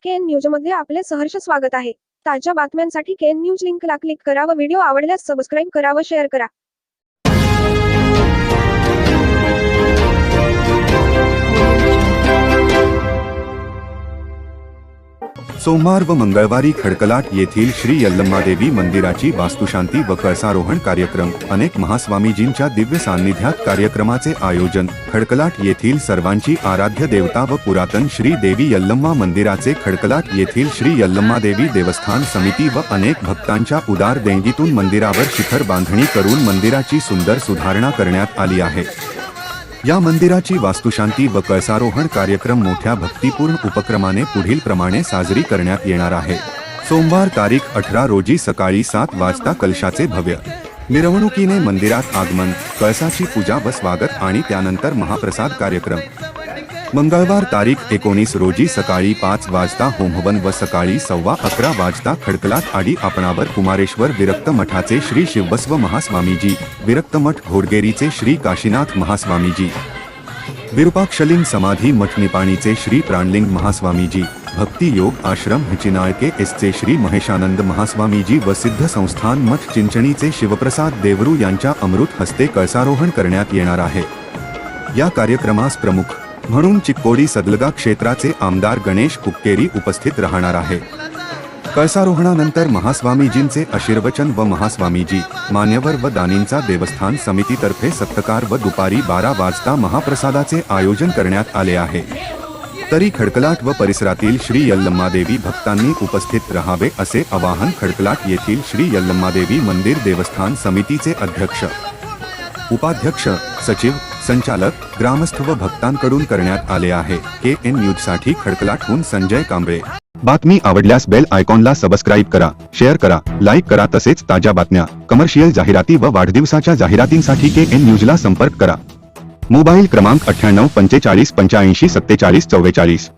KN news मध्ये आपले सहर्ष स्वागत आहे। ताज्या बातम्यांसाठी केएन न्यूज लिंकला क्लिक करा व व्हिडिओ आवडल्यास सबस्क्राइब करा व शेअर करा। सोमवार व मंगळवारी खडकलाट येथील श्री यल्लम्मादेवी मंदिराची वास्तुशांती व कळसारोहण कार्यक्रम। अनेक महास्वामीजींच्या दिव्य सान्निध्यात कार्यक्रमाचे आयोजन। खडकलाट येथील सर्वांची आराध्य देवता व पुरातन श्री देवी यल्लम्मा मंदिराचे खडकलाट येथील श्री यल्लम्मादेवी देवस्थान समिती व अनेक भक्तांच्या उदार देणगीतून मंदिरावर शिखर बांधणी करून मंदिराची सुंदर सुधारणा करण्यात आली आहे। या मंदिराची वास्तुशांती व कळसारोहण कार्यक्रम मोठ्या भक्तिपूर्ण उपक्रमाने पुढील प्रमाणे साजरी करण्यात येणार आहे। सोमवार तारीख 18 रोजी सकाळी 7 वाजता कलशाचे भव्य मिरवणुकीने मंदिरात आगमन, कळसाची पूजा व स्वागत आणि त्यानंतर महाप्रसाद कार्यक्रम। मंगळवार तारीख 19 रोजी सकाळी 5 वाजता होमहवन व सकाळी 11:15 वाजता खडकलाट आडी आपणावर कुमारेश्वर विरक्त मठाचे श्री शिवबसव महास्वामीजी, विरक्त मठ घोडगेरीचे श्री काशीनाथ महास्वामीजी, विरूपाक्षलिंग समाधी मठ निपाणीचे श्री प्राणलिंग महास्वामीजी, भक्ती योग आश्रम हिचिनाळके एसचे श्री महेशानंद महास्वामीजी व सिद्ध संस्थान मठ चिंचणीचे शिवप्रसाद देवरू यांच्या अमृत हस्ते कळसारोहण करण्यात येणार आहे। या कार्यक्रमास प्रमुख म्हणून चिक्कोडी सदलगा क्षेत्राचे आमदार गणेश कुक्केरी उपस्थित राहणार आहे। कळसारोहणानंतर महास्वामीजींचे आशीर्वचन व महास्वामीजी, मान्यवर व दानींचा देवस्थान समितीतर्फे सत्कार व दुपारी 12 वाजता महाप्रसादाचे आयोजन करण्यात आले आहे। तरी खडकलाट व परिसरातील श्री यल्लम्मादेवी भक्तांनी उपस्थित राहावे असे आवाहन खडकलाट येथील श्री यल्लम्मादेवी मंदिर देवस्थान समितीचे अध्यक्ष, उपाध्यक्ष, सचिव, संचालक, ग्रामस्थ व भक्तांकडून करण्यात आले आहे। केएन न्यूज साठी खडकलाटहून संजय कांबळे। बातमी आवडल्यास बेल आयकॉनला सबस्क्राइब करा, शेअर करा, लाईक करा। तसेच ताज्या बातम्या, कमर्शियल जाहिराती व वाढदिवसाच्या जाहिरातींसाठी केएन न्यूजला संपर्क करा। मोबाईल क्रमांक 98 45 85 47 44।